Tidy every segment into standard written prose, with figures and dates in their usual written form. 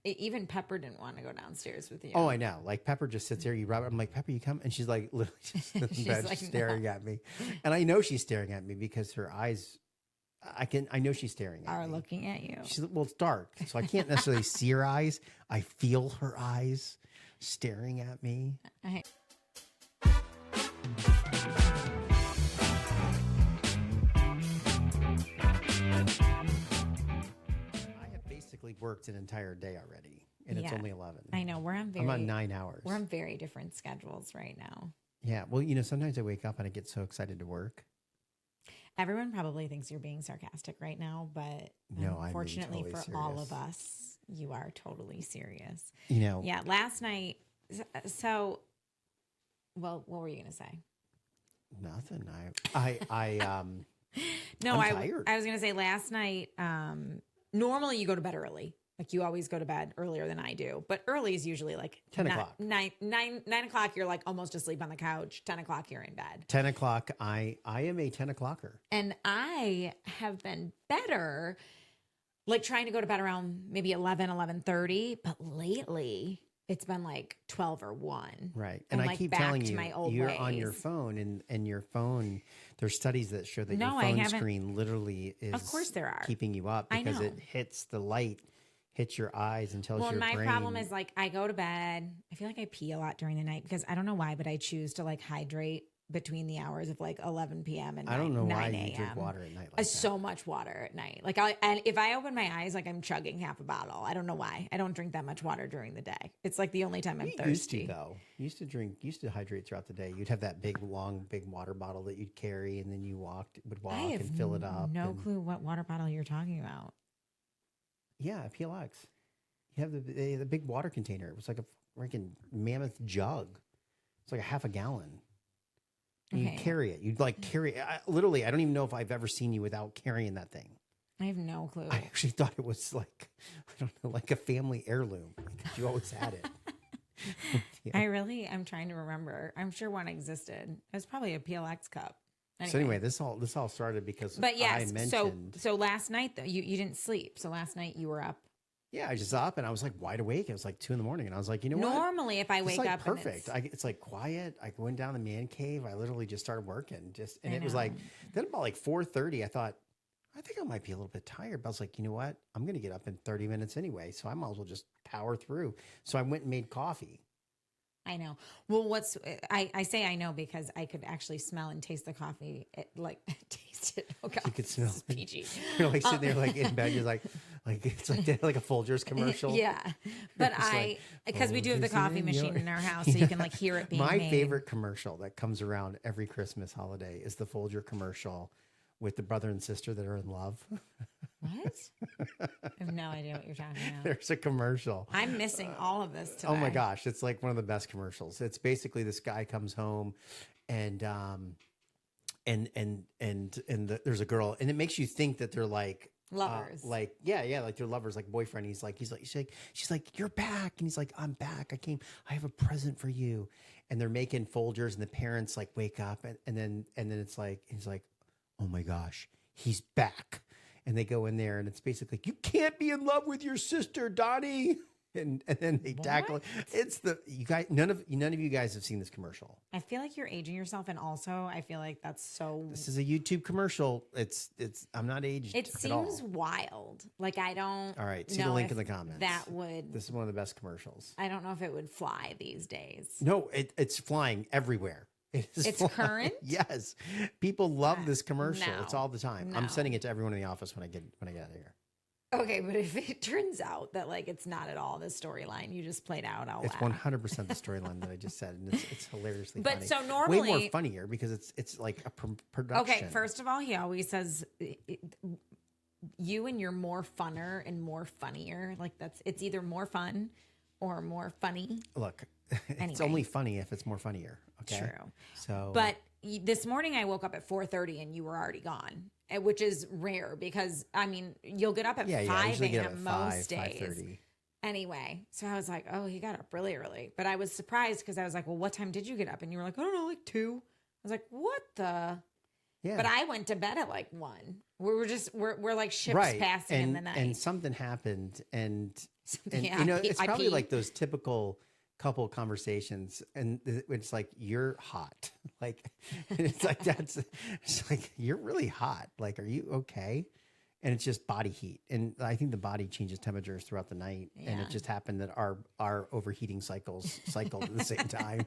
even Pepper didn't want to go downstairs with you. Oh, I know. Like Pepper just sits there. You rub it. I'm like, Pepper, you come, and she's like literally just in She's bed, like, staring at me, and I know she's staring at me because her eyes. I know she's staring at Are me. looking at you. Well, it's dark, so I can't necessarily see her eyes. I feel her eyes staring at me. I have basically worked an entire day already, and it's Yeah. only 11. I know I'm on 9 hours. We're on very different schedules right now. Yeah. Well, you know, sometimes I wake up and I get so excited to work. Everyone probably thinks you're being sarcastic right now, but No, I'm unfortunately being totally for all serious. of us, you are totally serious. You know. Yeah, last night. So, well, what were you gonna say? Nothing. No, I'm tired. I was gonna say last night. Normally, you go to bed early. Like you always go to bed earlier than I do, but early is usually like 10 o'clock. 9 o'clock. You're like almost asleep on the couch. 10 o'clock, you're in bed. 10 o'clock. I am a 10 o'clocker. And I have been better, like trying to go to bed around maybe 11:30. But lately, it's been like 12 or 1. Right. And I like keep back telling to you, my old you're on your ways. phone and your phone, there's studies that show that No, your I phone haven't. screen literally is Of course there are. keeping you up I because know. it hits the light, hits your eyes and tells Well, your my brain. problem is like I go to bed. I feel like I pee a lot during the night because I don't know why, but I choose to like hydrate between the hours of like 11 p.m. and I don't know 9 why a.m. you drink water at night like that. So much water at night. Like and if I open my eyes, like I'm chugging half a bottle. I don't know why. I don't drink that much water during the day. It's like the only time I'm You thirsty. used to though. You used to hydrate throughout the day. You'd have that big water bottle that you'd carry, and then you would walk I have and fill it up. no and, clue what water bottle you're talking about. Yeah, PLX. You have the big water container. It was like a freaking mammoth jug. It's like a half a gallon. And Okay. you carry it. You'd like carry it. Literally, I don't even know if I've ever seen you without carrying that thing. I have no clue. I actually thought it was like, I don't know, like a family heirloom. Because you always had it. Yeah. I'm trying to remember. I'm sure one existed. It was probably a PLX cup. So anyway, this all started because But yes, I mentioned. so last night though, you didn't sleep. So last night you were up. Yeah, I was just up and I was like wide awake. It was like 2 a.m. and I was like, you know what? Normally, if I It's wake like up, perfect. and It's like quiet. I went down the man cave. I literally just started working. And I it was know. like then about like 4:30. I thought I think I might be a little bit tired. But I was like, you know what? I'm going to get up in 30 minutes anyway, so I might as well just power through. So I went and made coffee. I know. Well, I say I know because I could actually smell and taste the coffee. Taste it. Oh God, You could smell this is it. PG. You're like sitting there like in bed. You're like it's like a Folgers commercial. Yeah, but It's like, because we do have the Folgers coffee in machine your- in our house, so you can like hear it being My made. favorite commercial that comes around every Christmas holiday is the Folger commercial with the brother and sister that are in love. What? I have no idea what you're talking about. There's a commercial. I'm missing all of this today. Oh my gosh, it's like one of the best commercials. It's basically this guy comes home and there's a girl and it makes you think that they're like Lovers. like they're lovers, like boyfriend. She's like, you're back. And he's like, I'm back. I have a present for you. And they're making Folgers and the parents like wake up and then it's like, he's like, oh my gosh, he's back. And they go in there and it's basically, you can't be in love with your sister, Donnie. And then they tackle it. You guys, none of you guys have seen this commercial. I feel like you're aging yourself, and also I feel like that's so. This is a YouTube commercial. I'm not aged It at all. seems wild. Like I don't. All right, see the know link if in the comments. That would. This is one of the best commercials. I don't know if it would fly these days. No, it's flying everywhere. It's flying. current? Yes, people love this commercial. No. It's all the time. No. I'm sending it to everyone in the office when I get out of here. Okay, but if it turns out that like it's not at all the storyline you just played out, I'll It's laugh. 100% the storyline that I just said, and it's hilariously But funny. so normally- way more funnier because it's like a production. Okay, first of all, he always says you and you're more funner and more funnier. Like it's either more fun or more funny. Look, it's Anyway. only funny if it's more funnier. Okay, True. So, But this morning I woke up at 4:30 and you were already gone, which is rare because I mean you'll get up at I 5 usually get up a.m. at 5, most days. 5:30. Anyway, so I was like, oh, he got up really early. But I was surprised because I was like, well, what time did you get up? And you were like, I don't know, like 2. I was like, what the? Yeah, But I went to bed at like 1. We're like ships right. passing in the night. And something happened, and And Yeah, you know, it's I probably pee. like those typical couple conversations, and it's like you're hot, like it's like it's like you're really hot. Like, are you okay? And it's just body heat, and I think the body changes temperatures throughout the night, and Yeah. it just happened that our overheating cycles cycled at the same time.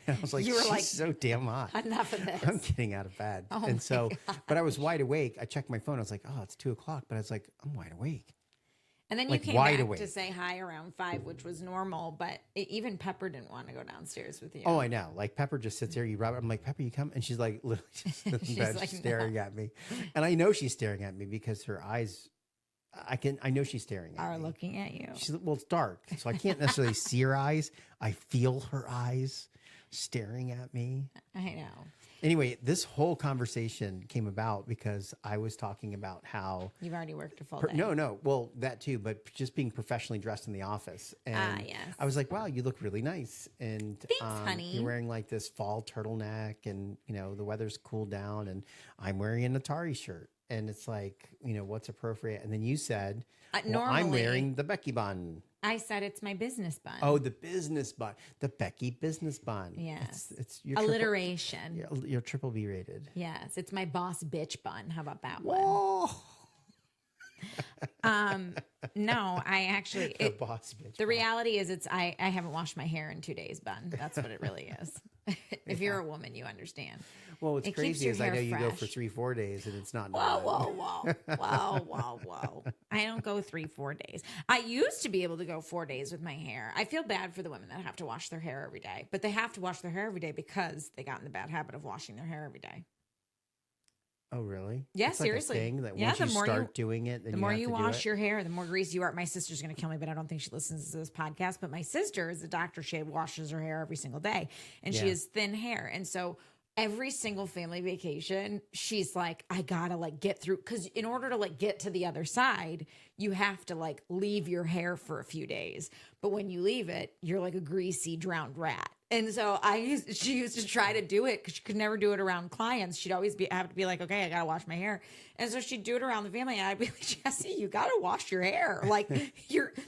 And I was like, You were she's like, so damn hot. enough of this. I'm getting out of bed, Oh and my so, but I was wide awake. I checked my phone. I was like, oh, it's 2 o'clock, but I was like, I'm wide awake. And then you Like, came wide back awake. to say hi around 5, which was normal, but even Pepper didn't want to go downstairs with you. Oh, I know. Like Pepper just sits there. You rub it. I'm like, Pepper, you come, and she's like literally just in She's bed like, staring at me, and I know she's staring at me because her eyes. I know she's staring at Are me. looking at you. Well, it's dark, so I can't necessarily see her eyes. I feel her eyes staring at me. I know. Anyway, this whole conversation came about because I was talking about how You've already worked a full day. no, well, that too, but just being professionally dressed in the office. And yes. I was like, wow, you look really nice. And Thanks, honey. you're wearing like this fall turtleneck, and you know, the weather's cooled down, and I'm wearing an Atari shirt. And it's like, you know, what's appropriate? And then you said, well, I'm normally- wearing the Becky bun. I said it's my business bun. Oh, the business bun, the Becky business bun. Yes. It's your alliteration. You're triple B rated. Yes, it's my boss bitch bun. How about that one? Oh, No, I actually. the boss bitch. The bun. reality is, I haven't washed my hair in 2 days, bun. That's what it really is. If you're a woman, you understand. Well, what's It keeps crazy your is I hair know you go for fresh. 3-4 days, and it's not. Whoa, done. whoa. I don't go 3-4 days. I used to be able to go 4 days with my hair. I feel bad for the women that have to wash their hair every day, but they have to wash their hair every day because they got in the bad habit of washing their hair every day. Oh, really? Yeah, It's like a seriously. thing that Yeah, once the you more start doing it, then The more have you to do wash it. your hair, the more greasy you are. My sister's going to kill me, but I don't think she listens to this podcast. But my sister is a doctor. She washes her hair every single day, and she Yeah. has thin hair. And so every single family vacation, she's like, I gotta like get through, because in order to like get to the other side, you have to like leave your hair for a few days. But when you leave it, you're like a greasy drowned rat. And so she used to try to do it because she could never do it around clients. She'd always have to be like, okay, I gotta wash my hair. And so she'd do it around the family, and I'd be like, Jesse, you gotta wash your hair. Like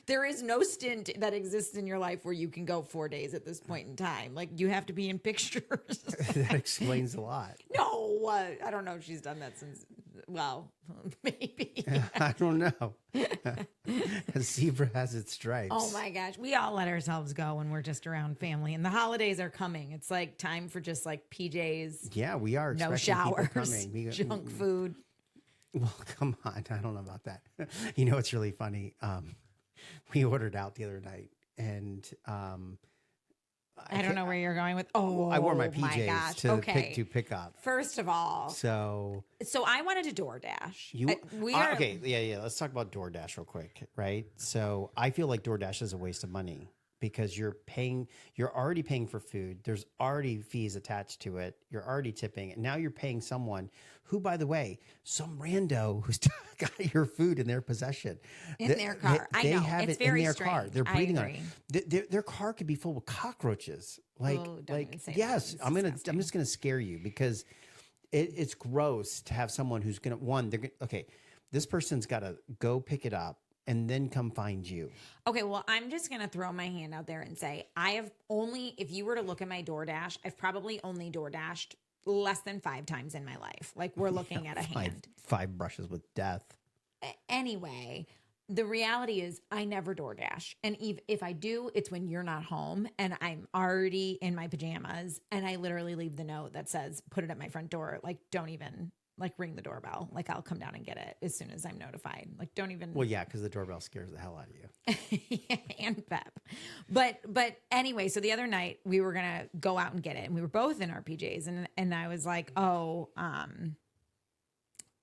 there is no stint that exists in your life where you can go 4 days at this point in time. Like you have to be in pictures. That explains a lot. No, I don't know if she's done that since. Well, maybe. I don't know. A zebra has its stripes. Oh my gosh, we all let ourselves go when we're just around family, and the holidays are coming. It's like time for just like PJs, Yeah, we are. no expecting people showers, coming. junk food. Well, come on. I don't know about that. You know, it's really funny. We ordered out the other night, and I don't know where you're going with. Oh, I wore my PJs gosh. to Okay. pick up. First of all, So I wanted to DoorDash. you We are okay? Yeah. Let's talk about DoorDash real quick, right? So I feel like DoorDash is a waste of money because you're already paying for food. There's already fees attached to it. You're already tipping, and now you're paying someone who, by the way, some rando who's got your food in their possession in their car. I know have it's it very in their strange. car. They're I breathing on agree. it. Their car could be full with cockroaches. Like, Oh, don't even say that. yes, It's I'm disgusting. just gonna scare you because it's gross to have someone who's gonna okay, this person's got to go pick it up and then come find you. Okay, well, I'm just going to throw my hand out there and say I have only, if you were to look at my DoorDash, I've probably only DoorDashed less than 5 times in my life. Like we're looking at a hand. Five brushes with death. Anyway, the reality is I never DoorDash. And if I do, it's when you're not home and I'm already in my pajamas and I literally leave the note that says, put it at my front door. Like, don't even like ring the doorbell. Like I'll come down and get it as soon as I'm notified. Like don't even. Well, yeah, because the doorbell scares the hell out of you. Yeah, and Pep. But anyway, so the other night we were gonna go out and get it, and we were both in our PJs, and I was like, oh,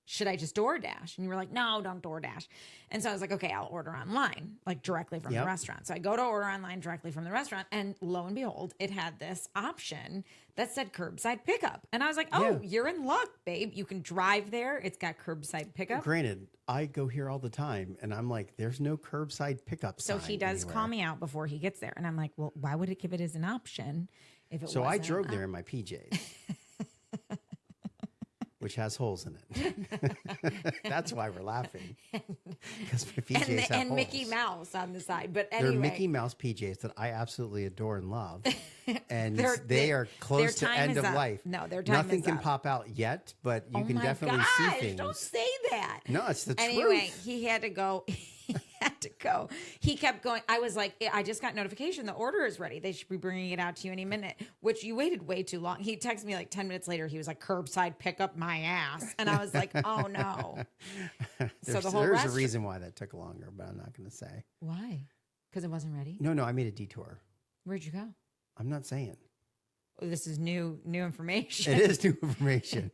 should I just DoorDash? And you were like, no, don't DoorDash. And so I was like, okay, I'll order online, like directly from the restaurant. So I go to order online directly from the restaurant, and lo and behold, it had this option that said curbside pickup. And I was like, oh, you're in luck, babe. You can drive there. It's got curbside pickup. Granted, I go here all the time, and I'm like, there's no curbside pickup So sign he does anywhere. call me out before he gets there. And I'm like, well, why would it give it as an option if it So I wasn't drove an there in my PJs. which has holes in it. That's why we're laughing. Because my PJs have and holes. Mickey Mouse on the side. But They're anyway, Mickey Mouse PJs that I absolutely adore and love. And Their- they are close to time end is of up. life. No, their time Nothing is can up. pop out yet, but you oh can my definitely gosh, see things. don't say that. No, it's the Anyway, truth. he had to go. He had to go. He kept going. I was like, I just got notification. The order is ready. They should be bringing it out to you any minute, which you waited way too long. He texted me like 10 minutes later. He was like, curbside pickup my ass. And I was like, oh no. So the whole There's a restaurant. reason why that took longer, but I'm not going to say. Why? Because it wasn't ready? No, I made a detour. Where'd you go? I'm not saying. Oh, this is new information. It is new information.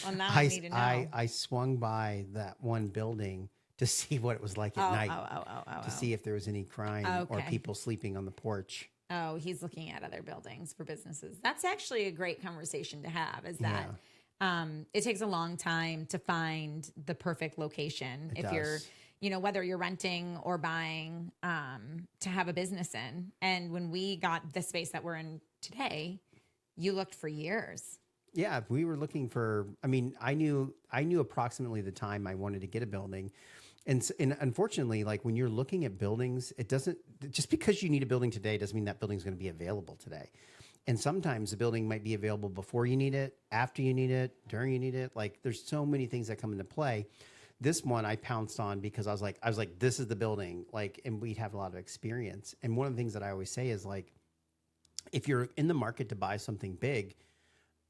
Well, now I need to know. I swung by that one building to see what it was like at night, to see if there was any crime or Okay. people sleeping on the porch. Oh, he's looking at other buildings for businesses. That's actually a great conversation to have, is that it takes a long time to find the perfect location It if you're, does. whether you're renting or buying to have a business in. And when we got the space that we're in today, you looked for years. Yeah, we were looking for. I mean, I knew approximately the time I wanted to get a building, and unfortunately, like when you're looking at buildings, it doesn't just because you need a building today doesn't mean that building's going to be available today. And sometimes the building might be available before you need it, after you need it, during you need it. Like there's so many things that come into play. This one I pounced on because I was like, this is the building. Like, and we'd have a lot of experience. And one of the things that I always say is like, if you're in the market to buy something big,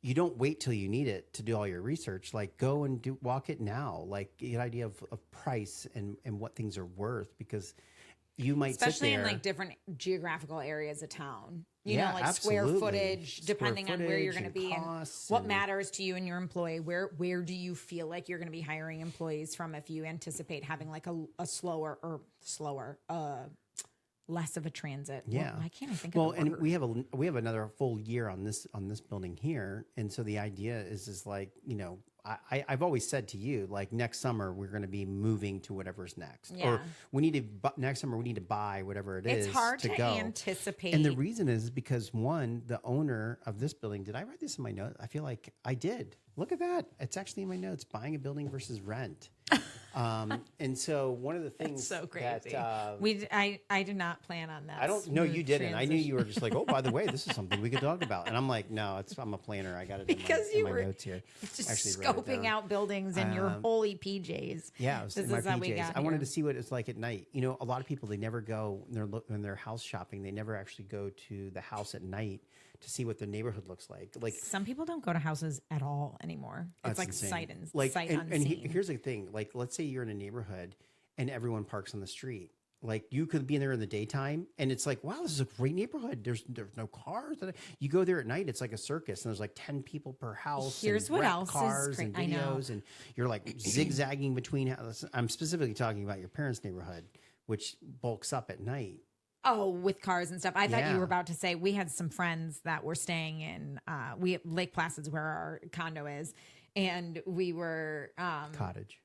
you don't wait till you need it to do all your research. Like go and walk it now. Like get an idea of price and what things are worth, because you might Especially sit there. in like different geographical areas of town. You Yeah, know, like absolutely. square footage, depending on where you're going to footage be and costs what and- matters to you and your employee. Where do you feel like you're going to be hiring employees from if you anticipate having like a slower, less of a transit? Yeah. Why can't I think Well, of the and word? we have another full year on this building here, and so the idea is like, I've always said to you, like next summer we're going to be moving to whatever's next, Yeah. or next summer we need to buy whatever it is. It's hard to go. anticipate. And the reason is because one, the owner of this building, did I write this in my notes? I feel like I did. Look at that. It's actually in my notes, buying a building versus rent. And so one of the things so crazy. that, I did not plan on that. I don't know, you smooth didn't. I knew transition. you were just like, oh, by the way, this is something we could talk about. And I'm like, no, I'm a planner. I got it Because in you my were notes here. just Actually wrote it scoping down. out buildings in your holy PJs. Yeah, it was This in my is how we PJs. got I wanted here. to see what it's like at night. You know, a lot of people, they never go when they're house shopping. They never actually go to the house at night to see what the neighborhood looks like. Like Some people don't go to houses at all anymore. It's that's like insane. sight and like, sight and unseen. here's the thing. Like, let's say you're in a neighborhood and everyone parks on the street. Like you could be in there in the daytime and it's like, wow, this is a great neighborhood. There's no cars. You go there at night, it's like a circus and there's like 10 people per house. Here's and what wrecked else is cars and I know. videos, and you're like zigzagging between houses. I'm specifically talking about your parents' neighborhood, which bulks up at night. Oh, with cars and stuff. I thought you Yeah. were about to say we had some friends that were staying in Lake Placid's where our condo is, and we were Cottage.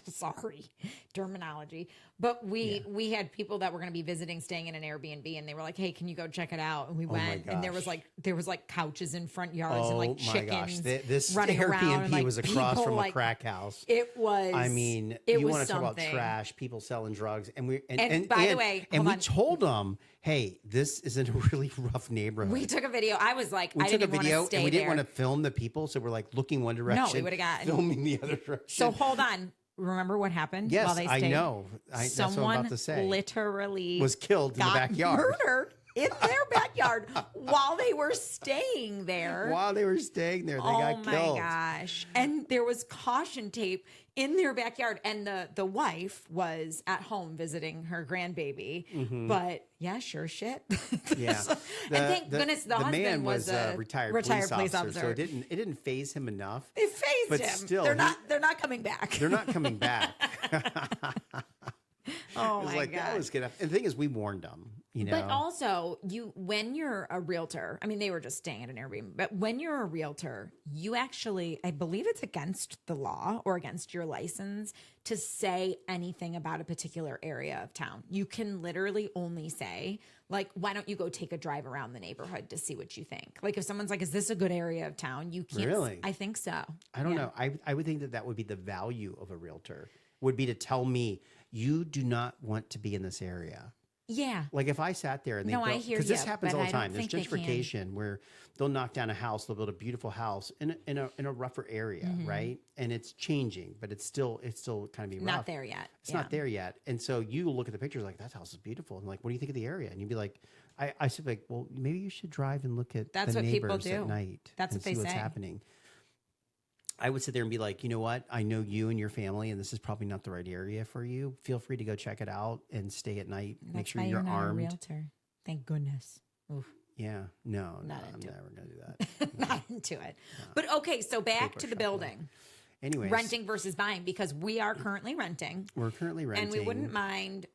sorry, terminology. But we had people that were going to be visiting, staying in an Airbnb, and they were like, "Hey, can you go check it out?" And we my went, and there was gosh. like couches in front yards and Oh like my chickens gosh. This running around. Airbnb And, like, was across people, from a like, crack house. It was. I mean, it you was want to talk about something. trash, people selling drugs, and By the way, and hold we on. told them, hey, this is in a really rough neighborhood. We took a video. I was like, We I took a didn't video want to stay and we didn't there. want to film the people, so we're like looking one direction. would've gotten- filming the other direction. So hold on. Remember what happened yes, while they I stayed? know. That's what I'm Someone about to say. literally Was killed in the got backyard murdered in their backyard while they were staying there. While they were staying there, they got my killed. gosh. And there was caution tape in their backyard. And the wife was at home visiting her grandbaby. But yeah, sure shit. Yeah, and thank goodness the husband man was a retired police officer. so it didn't phase him enough. It phased But him. still, they're not coming back. They're not coming back. Oh It was my like, that God. was good. And the thing is, we warned them, you know. But also, when you're a realtor, I mean, they were just staying at an Airbnb, but when you're a realtor, you actually, I believe it's against the law or against your license to say anything about a particular area of town. You can literally only say, like, why don't you go take a drive around the neighborhood to see what you think? Like, if someone's like, is this a good area of town? You can't. Really? I think so. I don't know. I would think that that would be the value of a realtor, would be to tell me, you do not want to be in this area. Yeah. Like if I sat there and they No, I built, hear because this you, happens but all I the don't time. There's think they can. gentrification where they'll knock down a house, they'll build a beautiful house in a rougher area, right? And it's changing, but it's still kind of be rough. Not there yet. It's not there yet. And so you look at the pictures like, that house is beautiful. And like, what do you think of the area? And you'd be like, I said like, well, maybe you should drive and look at That's the what people neighbors do. at night. That's and what they see what's say. happening. I would sit there and be like, you know what? I know you and your family, and this is probably not the right area for you. Feel free to go check it out and stay at night. Make That's sure why you're not armed. a realtor. Thank goodness. Oof. Yeah, no, Not I'm into it. never going to do that. Not into it. But okay, so back Paper to the shuffling. building. Anyways, Renting versus buying, because we are currently renting. we're currently renting. And we wouldn't mind,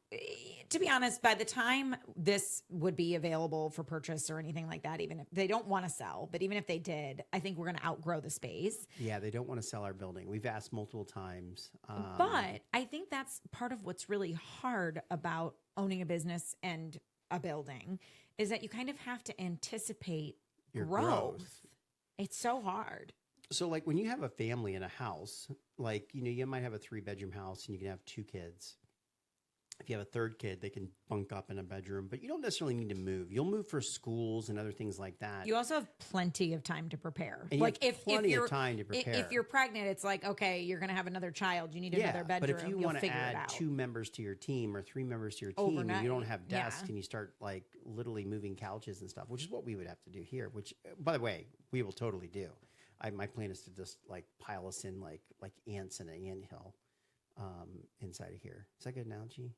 to be honest, by the time this would be available for purchase or anything like that, even if they don't want to sell, but even if they did, I think we're going to outgrow the space. Yeah, they don't want to sell our building. We've asked multiple times. But I think that's part of what's really hard about owning a business and a building is that you kind of have to anticipate Your growth. growth. It's so hard. So like when you have a family in a house, like, you know, you might have a 3-bedroom house and you can have 2 kids. If you have a third kid, they can bunk up in a bedroom, but you don't necessarily need to move. You'll move for schools and other things like that. You also have plenty of time to prepare. And you Like have if plenty you're of time to prepare. If you're pregnant, it's like, okay, you're going to have another child. You need another bedroom. But if you You'll want to figure it add out. 2 members to your team or 3 members to your team, and Overnight, you don't have yeah. desks and you start like literally moving couches and stuff, which is what we would have to do here, which by the way, we will totally do. My plan is to just like pile us in like ants in an anthill inside of here. Is that a good analogy?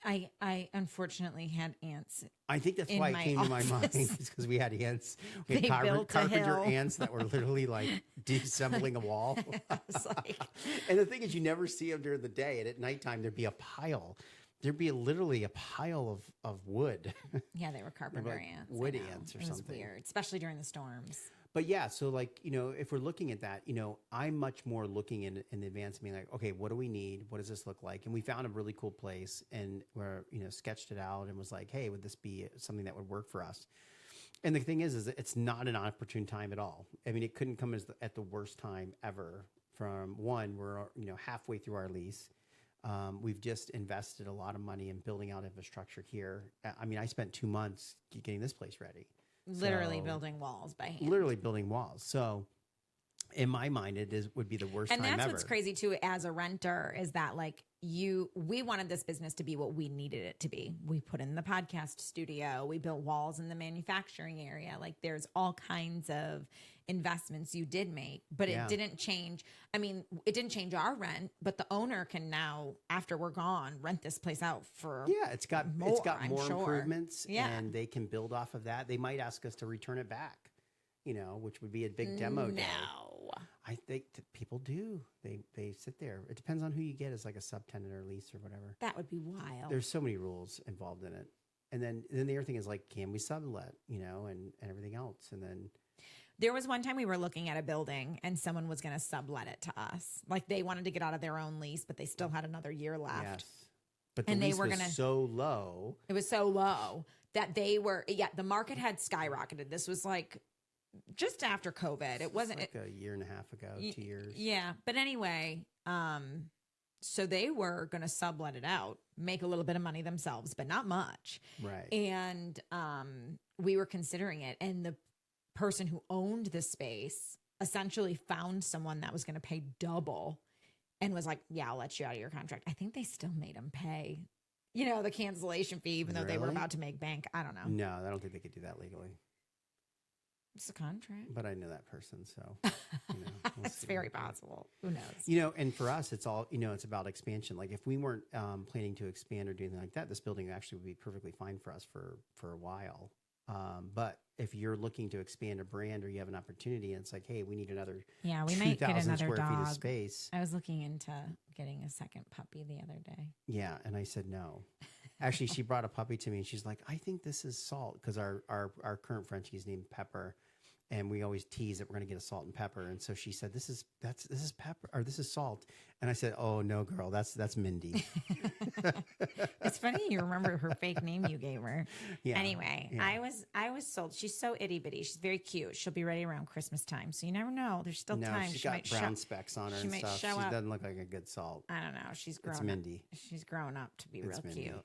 I unfortunately had ants. I think that's In why it my came to my mind, office. because we had ants. We They had built a carpenter hill. ants that were literally like deassembling a wall. I was like, And the thing is, you never see them during the day, and at nighttime there'd be a pile. There'd be literally a pile of wood. yeah, they were carpenter like ants. wood I know. ants or It was something. weird, especially during the storms. But yeah, so like, you know, if we're looking at that, you know, I'm much more looking in advance, being like, okay, what do we need? What does this look like? And we found a really cool place, and we're, you know, sketched it out and was like, hey, would this be something that would work for us? And the thing is that it's not an opportune time at all. I mean, it couldn't come at the worst time ever. From one, we're, you know, halfway through our lease. We've just invested a lot of money in building out infrastructure here. I mean, I spent 2 months getting this place ready. Literally So- building walls by hand. Literally building walls. So in my mind, would be the worst And time that's ever. what's crazy too as a renter is that like we wanted this business to be what we needed it to be. We put in the podcast studio, we built walls in the manufacturing area. Like there's all kinds of investments you did make, but Yeah. it didn't change. I mean, it didn't change our rent, but the owner can now, after we're gone, rent this place out for Yeah, it's got more, I'm more sure. improvements, Yeah. and they can build off of that. They might ask us to return it back, you know, which would be a big demo day. No. I think that people do. They sit there. It depends on who you get as like a subtenant or lease or whatever. That would be wild. There's so many rules involved in it. And then the other thing is like, can we sublet, you know, and everything else. And then There was one time we were looking at a building and someone was going to sublet it to us. Like they wanted to get out of their own lease, but they still had another year left. yes, but the And they lease were was gonna- so low. It was so low that they were, the market had skyrocketed. This was like just after COVID. It wasn't, like a year and a half ago, 2 years. yeah. But anyway, so they were going to sublet it out, make a little bit of money themselves, but not much. Right. And we were considering it. And the person who owned the space essentially found someone that was going to pay double and was like, yeah, I'll let you out of your contract. I think they still made him pay, you know, the cancellation fee, even though they were Really? about to make bank. I don't know. No, I don't think they could do that legally. It's a contract. But I know that person, so you know, we'll It's see. very possible. Who knows? You know, and for us, it's all, you know, it's about expansion. Like if we weren't planning to expand or do anything like that, this building actually would be perfectly fine for us for a while. But if you're looking to expand a brand or you have an opportunity and it's like, hey, we need another Yeah, we might get 2,000 another square feet of dog. space. I was looking into getting a second puppy the other day. Yeah. And I said, no. Actually, she brought a puppy to me and she's like, I think this is Salt, because our current Frenchie is named Pepper. And we always tease that we're going to get a Salt and Pepper. And so she said, this is Pepper, or this is Salt. And I said, oh no, girl, that's Mindy. It's funny you remember her fake name you gave her. Yeah. Anyway, Yeah. I was sold. She's so itty bitty. She's very cute. She'll be ready around Christmas time. So you never know. There's still No, time. she's She got might brown show. specks on her She and might stuff. She show up. doesn't look like a good Salt. I don't know. She's grown It's up. Mindy. She's grown up to be It's real Mindy. cute.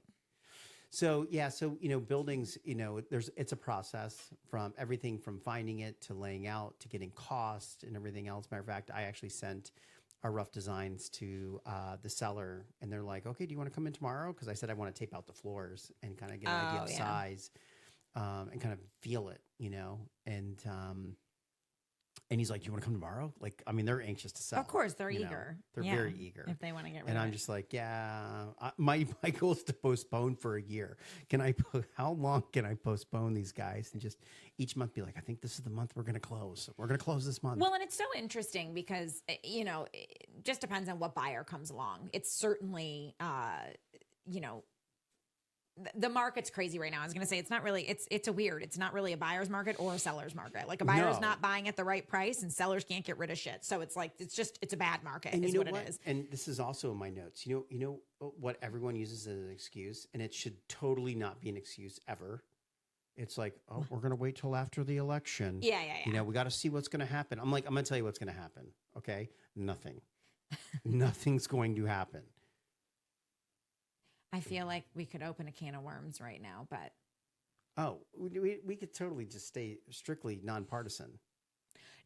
So yeah, so buildings, it's a process from everything from finding it to laying out to getting cost and everything else. Matter of fact, I actually sent our rough designs to the seller, and they're like, "Okay, do you want to come in tomorrow?" Because I said I want to tape out the floors and kind of get an idea of size, and kind of feel it, and he's like, "You want to come tomorrow?" Like, I mean, they're anxious to sell. Of course, they're eager. They're Yeah, very eager if they want to get rid and of I'm it. just like, yeah, my goal is to postpone for a year. How long can I postpone these guys and just each month be like, I think this is the month we're going to close. We're going to close this month. Well, and it's so interesting because, it just depends on what buyer comes along. It's certainly, the market's crazy right now. I was going to say it's not really, it's not really a buyer's market or a seller's market. Like a buyer's No. not buying at the right price and sellers can't get rid of shit. So it's like, it's a bad market And is you know what it is. And this is also in my notes. You know what everyone uses as an excuse, and it should totally not be an excuse ever. It's like, oh, we're going to wait till after the election. Yeah. We got to see what's going to happen. I'm going to tell you what's going to happen. Okay. Nothing. Nothing's going to happen. I feel like we could open a can of worms right now, but Oh, we could totally just stay strictly nonpartisan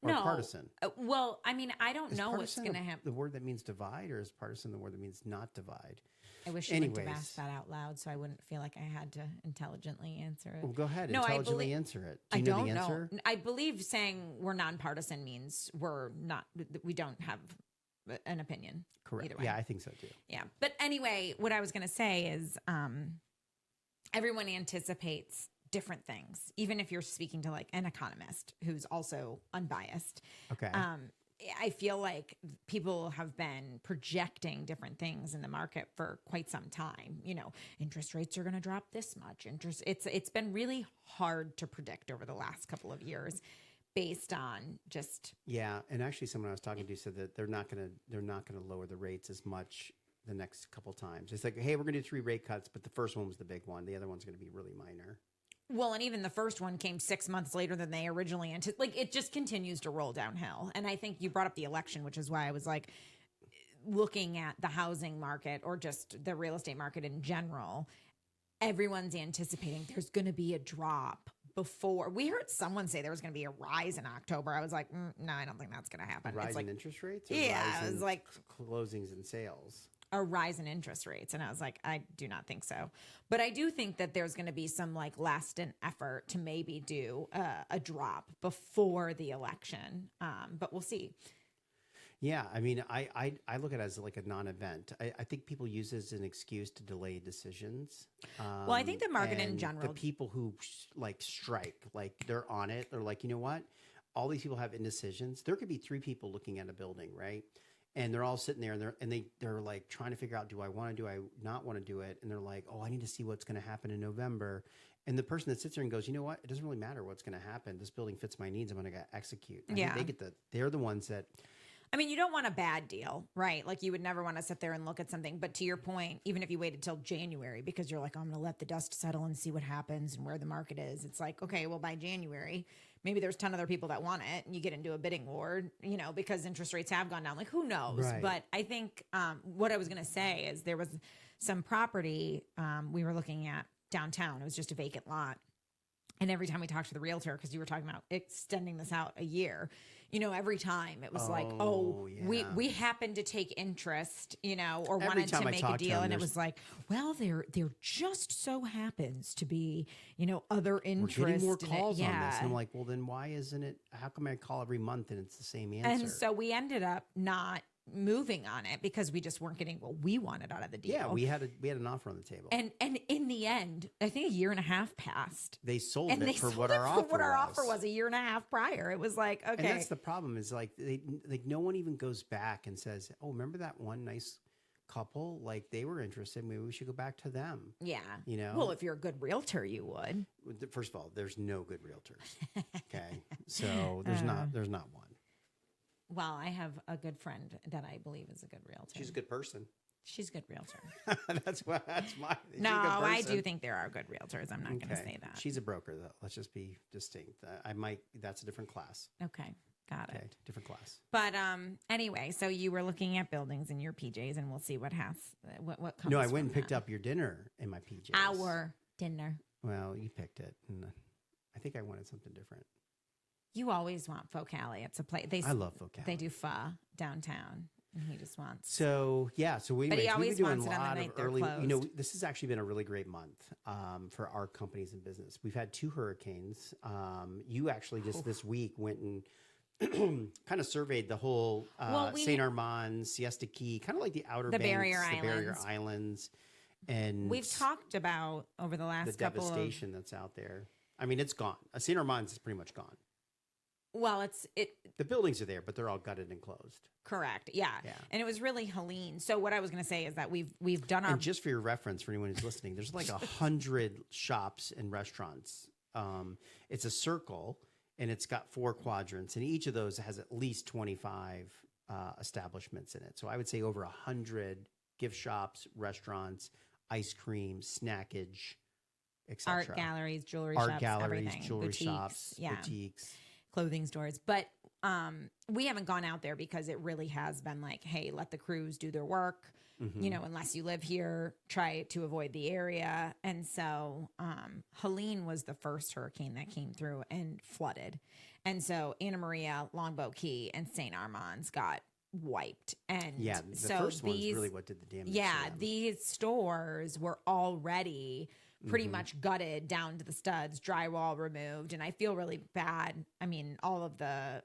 or no. partisan. Well, I mean, I don't Is know what's partisan going to happen. the word that means divide, or is partisan the word that means not divide? I wish you wouldn't have Anyways. asked that out loud so I wouldn't feel like I had to intelligently answer it. Well, go ahead. No, I Intelligently believe- answer it. I Do you know don't the answer? know. I believe saying we're nonpartisan means we don't have an opinion. Correct. Either way. Yeah, I think so too. Yeah. But anyway, what I was going to say is everyone anticipates different things, even if you're speaking to like an economist who's also unbiased. Okay. I feel like people have been projecting different things in the market for quite some time. Interest rates are going to drop this much. It's been really hard to predict over the last couple of years based on just Yeah, and actually, someone I was talking to said that they're not gonna lower the rates as much the next couple times. It's like, hey, we're gonna do 3 rate cuts, but the first one was the big one. The other one's gonna be really minor. well, and even the first one came 6 months later than they originally anticipated. Like it just continues to roll downhill. And I think you brought up the election, which is why I was like looking at the housing market or just the real estate market in general. Everyone's anticipating there's going to be a drop before. We heard someone say there was going to be a rise in October. I was like, no, I don't think that's going to happen. A rise It's like in interest rates? Or Yeah, rise it was in like- closings and sales. a rise in interest rates. And I was like, I do not think so. But I do think that there's going to be some like last ditch effort to maybe do a drop before the election. But we'll see. Yeah, I mean, I look at it as like a non-event. I think people use it as an excuse to delay decisions. Well, I think the market in and general- the people who strike, like they're on it. They're like, you know what? All these people have indecisions. There could be 3 people looking at a building, right? And they're all sitting there, and they're like trying to figure out, do I want to do I not want to do it? And they're like, oh, I need to see what's going to happen in November. And the person that sits there and goes, you know what? It doesn't really matter what's going to happen. This building fits my needs. I'm going to execute. I think Yeah. they're the ones that. I mean, you don't want a bad deal, right? Like you would never want to sit there and look at something. But to your point, even if you waited till January because you're like, I'm going to let the dust settle and see what happens and where the market is. It's like, okay, well, by January, maybe there's 10 other people that want it and you get into a bidding war, because interest rates have gone down. Like who knows? Right. But I think what I was going to say is there was some property we were looking at downtown. It was just a vacant lot. And every time we talked to the realtor, because you were talking about extending this out a year, every time it was like, yeah. we happened to take interest, or Every wanted time to I make a talk to deal. them, And it there's- was like, well, there just so happens to be, other We're interest. getting more in it. calls on this. And I'm Yeah. like, well, then why isn't it? How come I call every month and it's the same answer? And so we ended up not moving on it because we just weren't getting what we wanted out of the deal. Yeah, we had an offer on the table. And in the end, I think a year and a half passed. They sold And it they for sold what it our for offer what our was. offer was a year and a half prior. It was like, okay. And that's the problem is like no one even goes back and says, "Oh, remember that one nice couple? Like they were interested. Maybe we should go back to them." Yeah. You know? Well, if you're a good realtor, you would. First of all, there's no good realtors. Okay. So there's not one. Well, I have a good friend that I believe is a good realtor. She's a good person. She's a good realtor. That's my. She's No, a good I do person. think there are good realtors. I'm not going to say that. She's a broker, though. Let's just be distinct. That's a different class. Okay. Got it. Okay, different class. But anyway, so you were looking at buildings in your PJs, and we'll see what comes. No, I went and from picked that. up your dinner in my PJs. Our dinner. Well, you picked it, and I think I wanted something different. You always want Focali. It's a place. I love Focali. They do pho downtown, and he just wants. So yeah, so But he we've always been doing wants a it on the lot night of they're early. You know, closed. this has actually been a really great month for our companies and business. We've had 2 hurricanes. You actually just this week went and kind of surveyed the whole Saint Armand, Siesta Key, kind of like the Outer The Banks, Barrier the Barrier Islands. Islands, and We've talked about over the the last couple of. devastation that's out there. I mean, it's gone. Saint Armand's is pretty much gone. Well, The buildings are there, but they're all gutted and closed. correct, yeah. And it was really Helene. So what I was going to say is that we've done our. And just for your reference, for anyone who's listening, there's like 100 shops and restaurants. It's a circle, and it's got 4 quadrants, and each of those has at least 25 establishments in it. So I would say over 100 gift shops, restaurants, ice cream, snackage, etc. art galleries, jewelry shops, everything. jewelry boutiques, shops, yeah. boutiques. Clothing stores. But we haven't gone out there because it really has been like, hey, let the crews do their work. Mm-hmm. You know, unless you live here, try to avoid the area. And so Helene was the first hurricane that came through and flooded. And so Anna Maria, Longboat Key, and St. Armand's got wiped. And Yeah, the so first one's really what did the damage. yeah, to them. these stores were already pretty much gutted down to the studs, drywall removed. And I feel really bad. I mean, all of the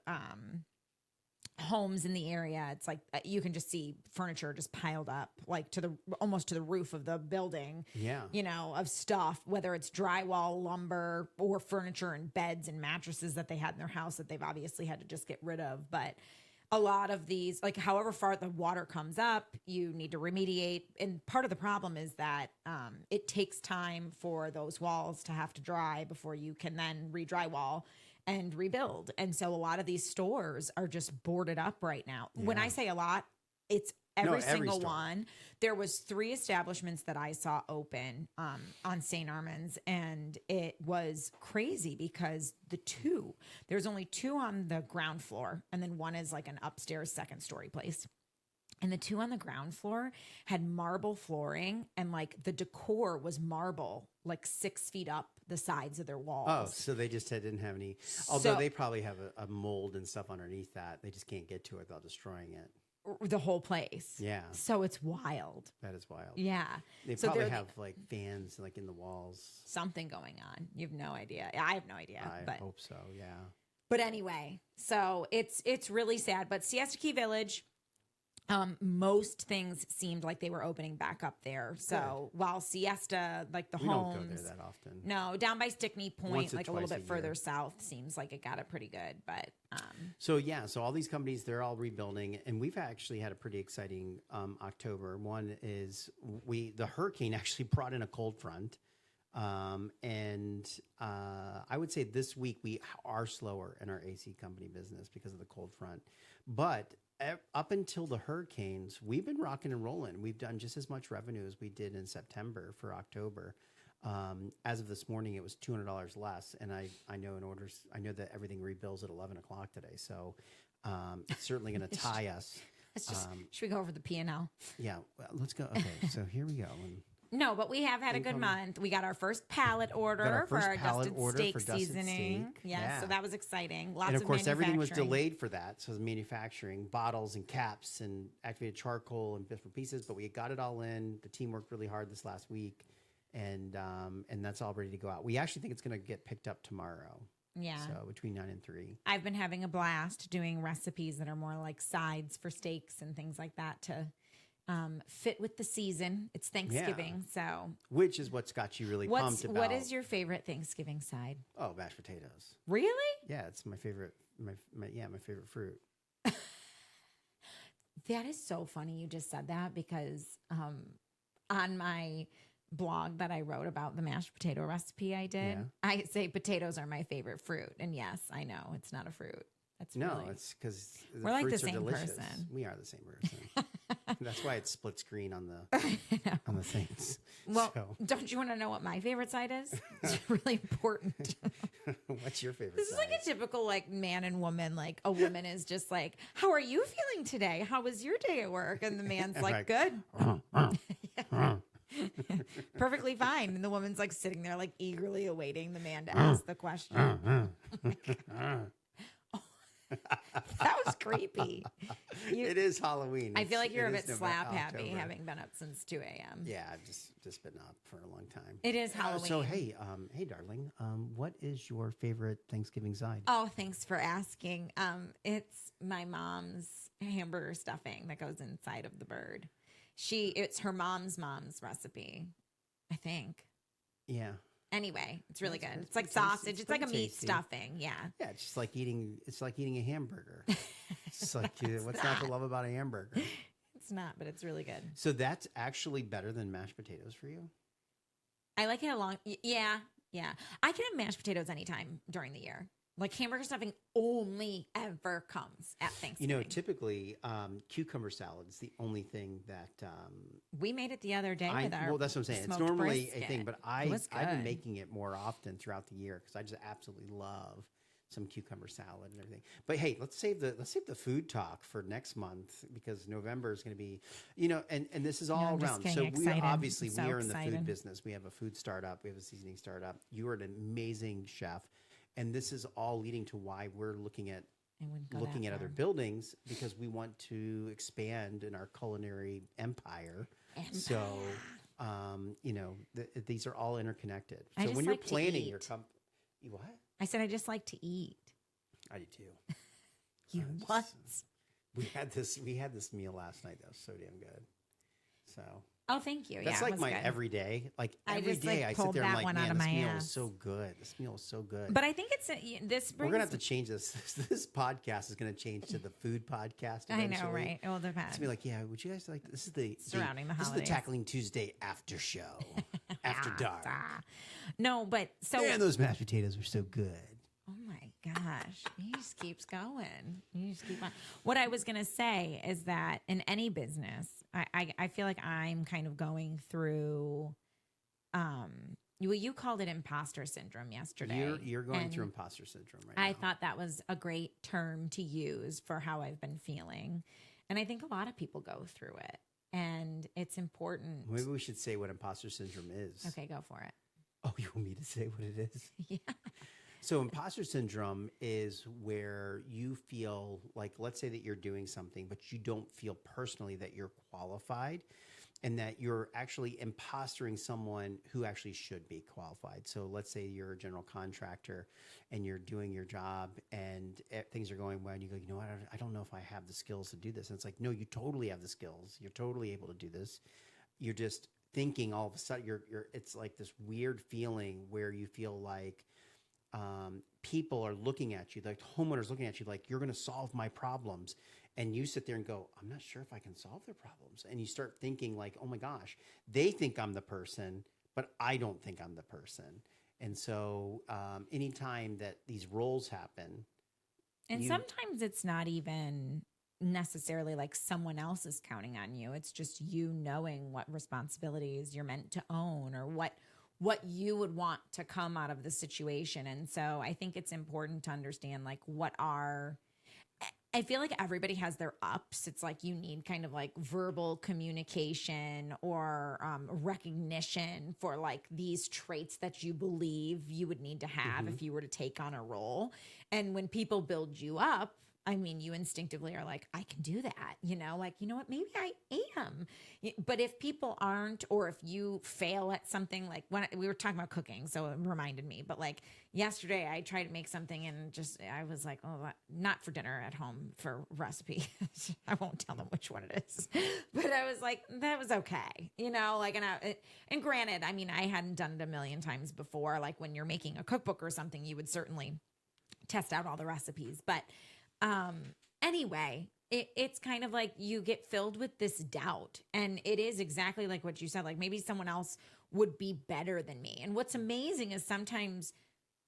homes in the area, it's like you can just see furniture just piled up like to the almost to the roof of the building. Yeah. You know, of stuff, whether it's drywall, lumber, or furniture and beds and mattresses that they had in their house that they've obviously had to just get rid of. But a lot of these, like however far the water comes up, you need to remediate. And part of the problem is that it takes time for those walls to have to dry before you can then re-drywall and rebuild. And so a lot of these stores are just boarded up right now. When I say a lot, it's every single store. one. There was 3 establishments that I saw open on St. Armand's, and it was crazy because there's only 2 on the ground floor, and then one is like an upstairs 2nd story place. And the 2 on the ground floor had marble flooring, and like the decor was marble, like 6 feet up the sides of their walls. Oh, so they just didn't have any. Although they probably have a mold and stuff underneath that, they just can't get to it without destroying it. The whole place. Yeah. So it's wild. That is wild. Yeah. They So probably they're- have like fans like in the walls. Something going on. You have no idea. I have no idea. I hope so. Yeah. But anyway, so it's really sad. But Siesta Key Village, most things seemed like they were opening back up there. So while Siesta, like the We homes, don't go there that often. no, down by Stickney Point, Once or like a little twice a bit further year. south, seems like it got it pretty good. But So all these companies, they're all rebuilding, and we've actually had a pretty exciting October. One is the hurricane actually brought in a cold front, and I would say this week we are slower in our AC company business because of the cold front, but up until the hurricanes, we've been rocking and rolling. We've done just as much revenue as we did in September for October. As of this morning, it was $200 less, and I know I know that everything rebills at 11 o'clock today, so it's certainly going to tie us. let's just should we go over the P&L? Yeah, well, let's go. Okay, so here we go. No, but we have had a good month. We got our first pallet order for our dusted steak seasoning. Yes, so that was exciting. Lots And of course, everything was manufacturing. delayed for that. So the manufacturing, bottles and caps and activated charcoal and bits for pieces, but we got it all in. The team worked really hard this last week, and that's all ready to go out. We actually think it's going to get picked up tomorrow. Yeah. So between 9 and 3. I've been having a blast doing recipes that are more like sides for steaks and things like that to fit with the season. It's Thanksgiving, so Which is what's got you really pumped about. What is your favorite Thanksgiving side? Oh, mashed potatoes. Really? Yeah, it's my favorite. My favorite fruit. That is so funny you just said that because on my blog that I wrote about the mashed potato recipe I did, I say potatoes are my favorite fruit. And yes, I know it's not a fruit. That's it's because we're like the fruits are same delicious. person. We are the same person. That's why it's split screen on the things. Well, don't you want to know what my favorite side is? It's really important. What's your favorite This side? is like a typical like man and woman. Like a woman is just like, how are you feeling today? How was your day at work? And the man's like, good. Perfectly fine. And the woman's like sitting there like eagerly awaiting the man to ask the question. That was creepy. It is Halloween. I feel like you're a bit November, slap happy October. having been up since 2 a.m. Yeah, I've just been up for a long time. It is Halloween. So hey, darling, what is your favorite Thanksgiving side? Oh, thanks for asking. It's my mom's hamburger stuffing that goes inside of the bird. It's her mom's recipe, I think. Yeah. Anyway, it's really good. It's like pretty tasty. sausage. It's Pretty like a meat tasty. stuffing. Yeah. Yeah, it's just like eating. It's like eating a hamburger. It's like what's not to love about a hamburger? It's not, but it's really good. So that's actually better than mashed potatoes for you. I like it along. Yeah. I can have mashed potatoes anytime during the year. Like hamburger stuffing only ever comes at Thanksgiving. Typically cucumber salad is the only thing that we made it the other day with our. Well, that's what I'm saying. It's smoked normally brisket. a thing, but It was I've been good. making it more often throughout the year because I just absolutely love some cucumber salad and everything. But hey, let's save the food talk for next month because November is going to be, and this is all I'm just around. getting So excited. we So are in the food excited. business. We have a food startup. We have a seasoning startup. You are an amazing chef. And this is all leading to why we're looking at other buildings because we want to expand in our culinary empire. So, these are all interconnected. I So just when you're like to planning eat. your company, what? I said I just like to eat. I do too. You what? We had this meal last night that was so damn good. So Oh, thank you. that's yeah, like it was my good. everyday. Like I every just, day, like, I sit pulled there and that I'm like, one out man, of this my meal ass. is so good. This meal is so good. But I think this We're brings. gonna have to change this. This podcast is gonna change to the food podcast. I Eventually. know, right? It will depend. It's gonna be like, yeah, would you guys like this? Is the Surrounding the This is the holidays. Tackling Tuesday after show, after dark. No, but so. Man, those mashed potatoes were so good. Oh my gosh. He just keeps going. You just keep on. What I was going to say is that in any business, I feel like I'm kind of going through, you called it imposter syndrome yesterday. You're going and through imposter syndrome right now. I thought that was a great term to use for how I've been feeling. And I think a lot of people go through it. And it's important. Maybe we should say what imposter syndrome is. Okay, go for it. Oh, you want me to say what it is? Yeah. So imposter syndrome is where you feel like, let's say that you're doing something, but you don't feel personally that you're qualified and that you're actually impostering someone who actually should be qualified. So let's say you're a general contractor and you're doing your job and things are going well and you go, you know what, I don't know if I have the skills to do this. And it's like, no, you totally have the skills. You're totally able to do this. You're just thinking all of a sudden it's like this weird feeling where you feel like, people are looking at you, like homeowners looking at you, like you're going to solve my problems. And you sit there and go, I'm not sure if I can solve their problems. And you start thinking like, oh my gosh, they think I'm the person, but I don't think I'm the person. And so anytime that these roles happen. And sometimes it's not even necessarily like someone else is counting on you. It's just you knowing what responsibilities you're meant to own or what you would want to come out of the situation. And so I think it's important to understand like I feel like everybody has their ups. It's like you need kind of like verbal communication or recognition for like these traits that you believe you would need to have if you were to take on a role. And when people build you up, I mean, you instinctively are like, I can do that, like, you know what, maybe I am. But if people aren't, or if you fail at something, like when we were talking about cooking, so it reminded me, but like yesterday I tried to make something and I was like, oh, not for dinner, at home for recipe. I won't tell them which one it is, but I was like, that was okay, like, and granted, I mean, I hadn't done it a million times before. Like when you're making a cookbook or something, you would certainly test out all the recipes. But anyway, it's kind of like you get filled with this doubt. And it is exactly like what you said, like maybe someone else would be better than me. And what's amazing is sometimes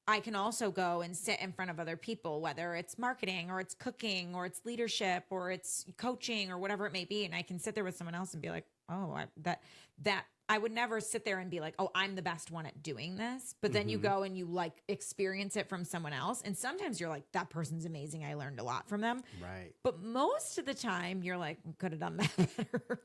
I can also go and sit in front of other people, whether it's marketing or it's cooking or it's leadership or it's coaching or whatever it may be. And I can sit there with someone else and be like, oh, that I would never sit there and be like, oh, I'm the best one at doing this. But then you go and you like experience it from someone else. And sometimes you're like, that person's amazing. I learned a lot from them. Right. But most of the time you're like, could have done that better.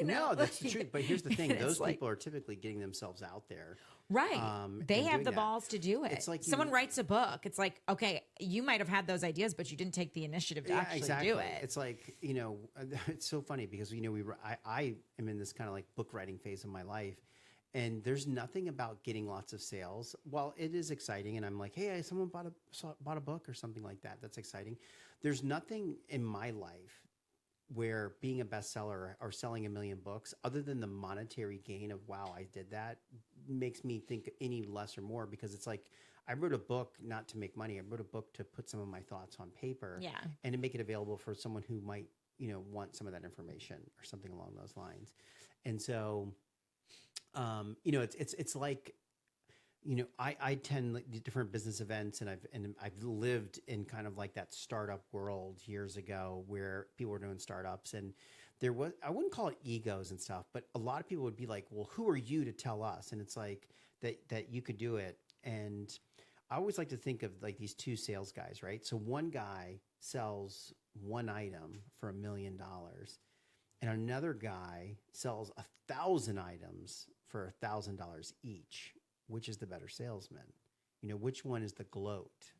No, that's the truth. But here's the thing. Those like, people are typically getting themselves out there. Right. They have the balls to do it. It's like someone writes a book. It's like, okay, you might have had those ideas, but you didn't take the initiative to actually do it. It's like, it's so funny because, I am in this kind of like book writing phase of my life. And there's nothing about getting lots of sales. While it is exciting, and I'm like, hey, someone bought a book or something like that. That's exciting. There's nothing in my life where being a bestseller or selling 1 million books, other than the monetary gain of, wow, I did that, makes me think any less or more, because it's like, I wrote a book not to make money. I wrote a book to put some of my thoughts on paper and to make it available for someone who might, want some of that information or something along those lines. And so, it's like, I attend like different business events, and I've lived in kind of like that startup world years ago where people were doing startups, and there was, I wouldn't call it egos and stuff, but a lot of people would be like, well, who are you to tell us? And it's like that you could do it. And I always like to think of like these two sales guys, right? So one guy sells one item for $1 million, and another guy sells 1,000 items for $1,000 each. Which is the better salesman? Which one is the gloat?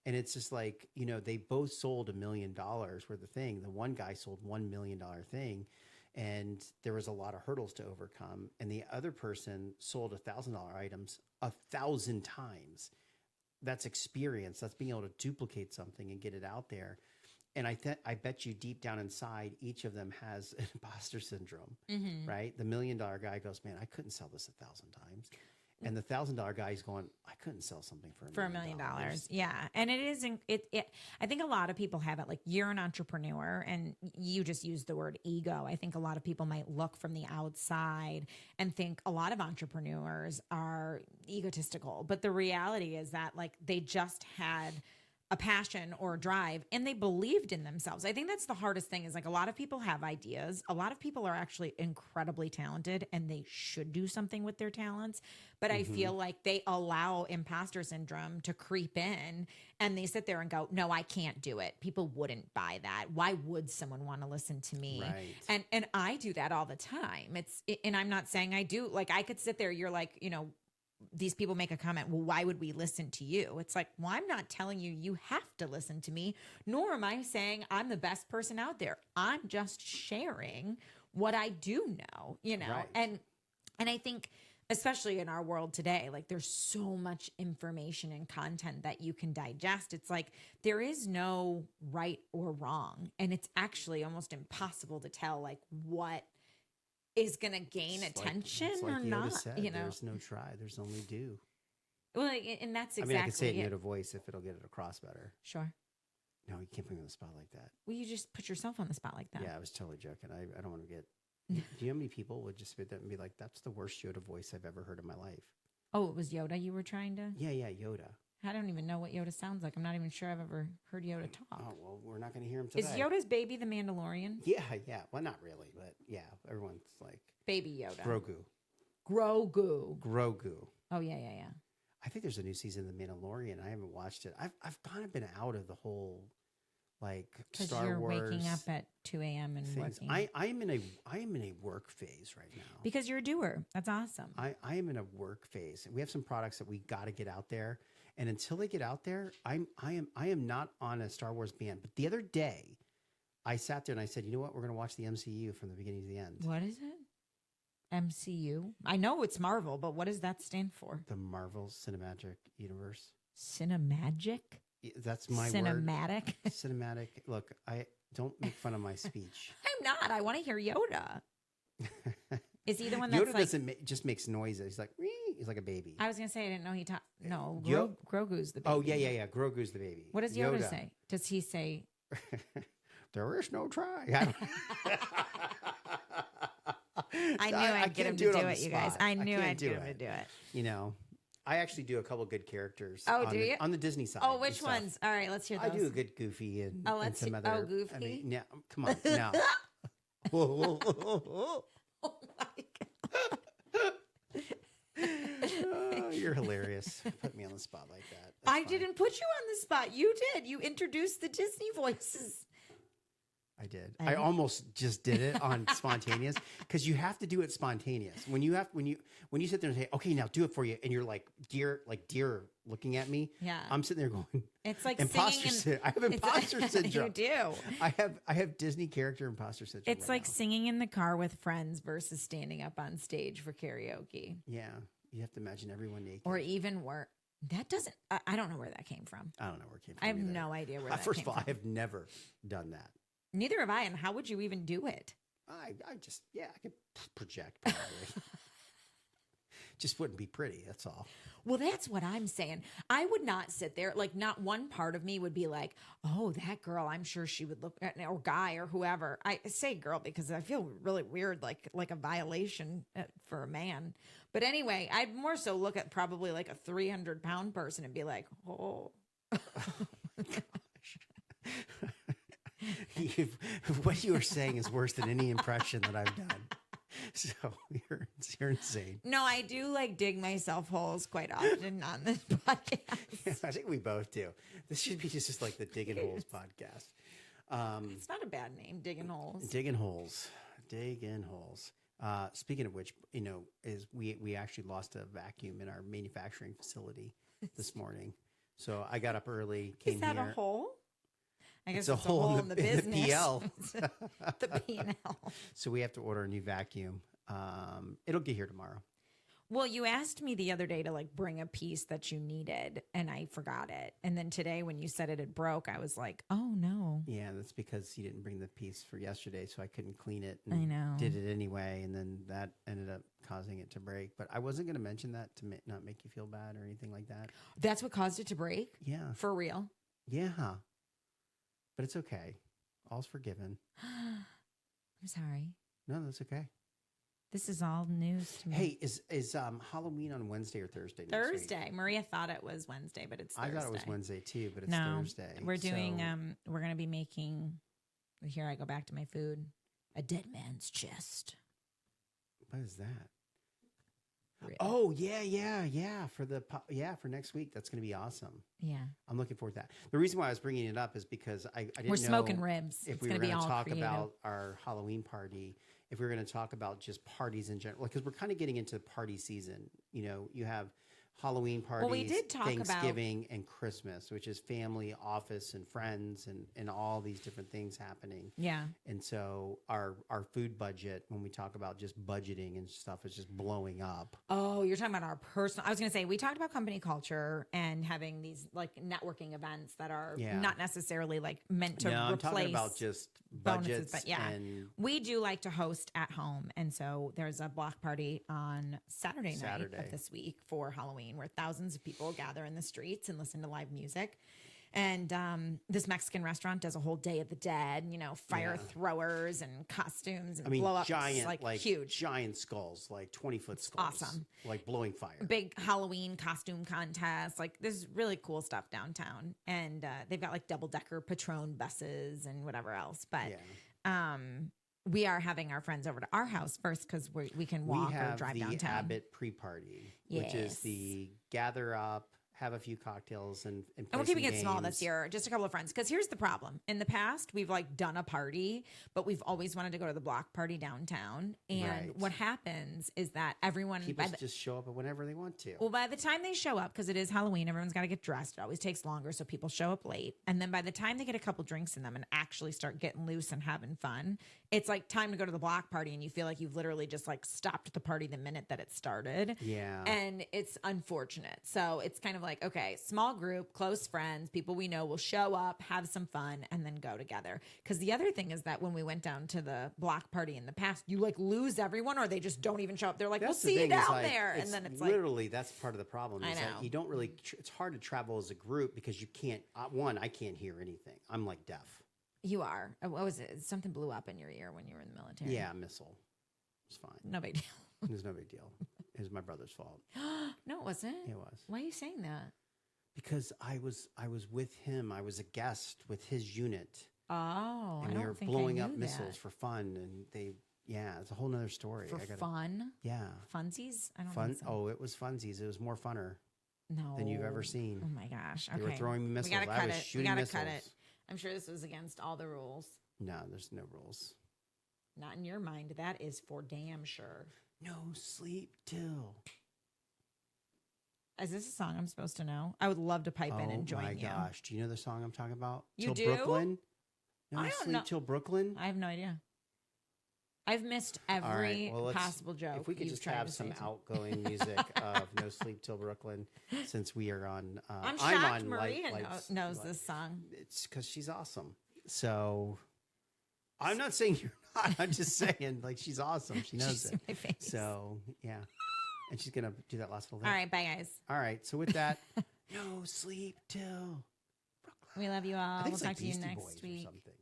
And it's just like, they both sold $1 million worth of thing. The one guy sold $1 million thing, and there was a lot of hurdles to overcome. And the other person sold $1,000 items 1,000 times. That's experience. That's being able to duplicate something and get it out there. And I bet you deep down inside, each of them has an imposter syndrome, right? The $1 million guy goes, man, I couldn't sell this 1,000 times. And the $1,000 guy is going, I couldn't sell something for $1 million. Yeah. And it is, I think a lot of people have it like, you're an entrepreneur, and you just use the word ego. I think a lot of people might look from the outside and think a lot of entrepreneurs are egotistical. But the reality is that like they just had a passion or a drive, and they believed in themselves. I think that's the hardest thing, is like a lot of people have ideas. A lot of people are actually incredibly talented, and they should do something with their talents. But I feel like they allow imposter syndrome to creep in, and they sit there and go, no, I can't do it. People wouldn't buy that. Why would someone want to listen to me? Right. And I do that all the time. And I'm not saying I do. Like I could sit there, you're like, these people make a comment, well, why would we listen to you? It's like, well, I'm not telling you have to listen to me, nor am I saying I'm the best person out there. I'm just sharing what I do know, Right. And I think, especially in our world today, like there's so much information and content that you can digest. It's like there is no right or wrong. And it's actually almost impossible to tell like what is going to gain attention like or Yoda not. Said, There's no try, there's only do. Well, and that's exactly. I mean, I could say it in Yoda voice if it'll get it across better. Sure. No, you can't put me on the spot like that. Well, you just put yourself on the spot like that. Yeah, I was totally joking. I don't want to get. Do you know how many people would just spit that and be like, "That's the worst Yoda voice I've ever heard in my life"? Oh, it was Yoda you were trying to. Yeah, Yoda. I don't even know what Yoda sounds like. I'm not even sure I've ever heard Yoda talk. Oh well, we're not going to hear him today. Is Yoda's baby the Mandalorian? Yeah. Well, not really, but yeah, everyone's like baby Yoda. Grogu. Oh yeah. I think there's a new season of The Mandalorian. I haven't watched it. I've kind of been out of the whole like Because Star you're Wars waking up at 2 a.m. and things. working. I am in a work phase right now. Because you're a doer. That's awesome. I am in a work phase. We have some products that we got to get out there, and until they get out there, I am not on a Star Wars band. But the other day, I sat there and I said, you know what? We're going to watch the MCU from the beginning to the end. What is it? MCU? I know it's Marvel, but what does that stand for? The Marvel Cinematic Universe. Cinemagic? That's my Cinematic? word. Cinematic. Look, I don't make fun of my speech. I'm not. I want to hear Yoda. Is he the one that's Yoda like... doesn't just makes noises. He's like, "Wee." He's like a baby. I was going to say, I didn't know he talked. No, Grogu's the baby. Oh, yeah. Grogu's the baby. What does Yoda say? Does he say... There is no try. I knew I'd get him to do it, you guys. I knew I'd get him to do it. You know, I actually do a couple good characters. Oh, do you? On the Disney side. Oh, which ones? All right, let's hear those. I do a good Goofy and, let's some see. other. Oh, Goofy? I mean, yeah, come on. No. Oh, my God. Oh, you're hilarious. Put me on the spot like that. That's I fine. didn't put you on the spot. You did. You introduced the Disney voices. I did. I almost just did it on spontaneous because you have to do it spontaneous. When you sit there and say, "Okay, now do it for you," and you're like deer looking at me. Yeah. I'm sitting there going, It's like imposter singing. I have imposter syndrome. You do. I have Disney character imposter syndrome. It's right like now. singing in the car with friends versus standing up on stage for karaoke. Yeah, you have to imagine everyone naked. Or even worse. That doesn't, I don't know where that came from. I don't know where it came from. I have either. no idea where that First came of all, from. I have never done that. Neither have I. And how would you even do it? I could project probably. Just wouldn't be pretty. That's all. Well, that's what I'm saying. I would not sit there. Like, not one part of me would be like, oh, that girl, I'm sure she would look at, or guy or whoever. I say girl because I feel really weird, like a violation for a man. But anyway, I'd more so look at probably like a 300-pound person and be like, oh. What you are saying is worse than any impression that I've done. So you're insane. No, I do like dig myself holes quite often on this podcast. Yeah, I think we both do. This should be just like the Digging Holes podcast. It's not a bad name, digging holes. Digging holes. Digging holes. Speaking of which, is we actually lost a vacuum in our manufacturing facility this morning. So I got up early, came Is that here. a hole? I guess It's a hole in the business. the PL. The P&L. So we have to order a new vacuum. It'll get here tomorrow. Well, you asked me the other day to like bring a piece that you needed, and I forgot it. And then today, when you said it broke, I was like, "Oh no!" Yeah, that's because you didn't bring the piece for yesterday, so I couldn't clean it. And I know. Did it anyway, and then that ended up causing it to break. But I wasn't going to mention that to not make you feel bad or anything like that. That's what caused it to break. Yeah, For real. yeah. But it's okay. All's forgiven. I'm sorry. No, that's okay. This is all news to me. Hey, is Halloween on Wednesday or Thursday? Next week? Thursday. Maria thought it was Wednesday, but it's Thursday. I thought it was Wednesday too, but it's No, Thursday. we're doing. So- We're going to be making. Here I go back to my food. A dead man's chest. What is that? Really. Oh yeah. For next week, that's going to be awesome. Yeah. I'm looking forward to that. The reason why I was bringing it up is because I didn't We're know smoking ribs. if It's we gonna were be going to all talk creative. about our Halloween party, if we were going to talk about just parties in general, because we're kind of getting into party season. You have Halloween parties, we did talk about- Thanksgiving, and Christmas, which is family, office, and friends, and all these different things happening. Yeah. And so our food budget, when we talk about just budgeting and stuff, is just blowing up. Oh, you're talking about our personal. I was going to say, we talked about company culture and having these like networking events that are Yeah. not necessarily like meant to No, I'm replace talking about just bonuses, budgets. but yeah. And We do like to host at home. And so there's a block party on Saturday night of this week for Halloween where thousands of people gather in the streets and listen to live music. And this Mexican restaurant does a whole Day of the Dead, fire throwers and costumes and blow up giant, like huge. giant skulls, like 20-foot skulls. Awesome. Like blowing fire. Big Halloween costume contest. Like there's really cool stuff downtown. And they've got like double-decker Patron buses and whatever else. But we are having our friends over to our house first because we can walk we have or drive the downtown. Abbott pre-party, which is Yes. the gather up have a few cocktails and And play we're keeping some it small games. this year, just a couple of friends. Because here's the problem. In the past, we've like done a party, but we've always wanted to go to the block party downtown. And Right. what happens is that everyone, People just show up whenever they want to. well, by the time they show up, because it is Halloween, everyone's got to get dressed. It always takes longer, so people show up late. And then by the time they get a couple drinks in them and actually start getting loose and having fun, it's like time to go to the block party, and you feel like you've literally just like stopped the party the minute that it started. Yeah. And it's unfortunate. So it's kind of like, okay, small group, close friends, people we know will show up, have some fun, and then go together. Because the other thing is that when we went down to the block party in the past, you like lose everyone, or they just don't even show up. They're like, That's we'll the see you thing, is, down like, there. And then it's like, literally that's part of the problem. I Is know. that you don't really. It's hard to travel as a group because you can't. One, I can't hear anything. I'm like deaf. you are. What was it? Something blew up in your ear when you were in the military. Yeah, missile. It's fine. No big deal. It was no big deal. It was my brother's fault. No, it wasn't. It was Why are you saying that? because I was with him. I was a guest with his unit, Oh, and I we don't were think blowing I up knew missiles that. for fun. And they, yeah, it's a whole nother story. For fun. Yeah, Funsies? I don't fun. think so. Oh, it was funsies. It was more funner No. than you've ever seen. Oh my gosh. They Okay. were throwing missiles. We gotta I cut was it. We shooting gotta missiles. cut it. I'm sure this was against all the rules. No, there's no rules. Not in your mind. That is for damn sure. No sleep till. Is this a song I'm supposed to know? I would love to pipe in and join my you. gosh. Do you know the song I'm talking about? You Till do? Brooklyn? No I don't sleep know. till Brooklyn? I have no idea. I've missed All every right, well, possible joke. If we could you've just tried have to some say to me. outgoing music of No Sleep Till Brooklyn, since we are on. I'm shocked on Maria Lights- knows this song. It's because she's awesome. So I'm not saying you're not. I'm just saying, like, she's awesome. She knows She's it. in my face. So, yeah. And she's going to do that last little thing. All right, bye guys. All right. So, with that, no sleep till. We love you all. I think We'll it's talk like to you Beastie next Boys or week. something.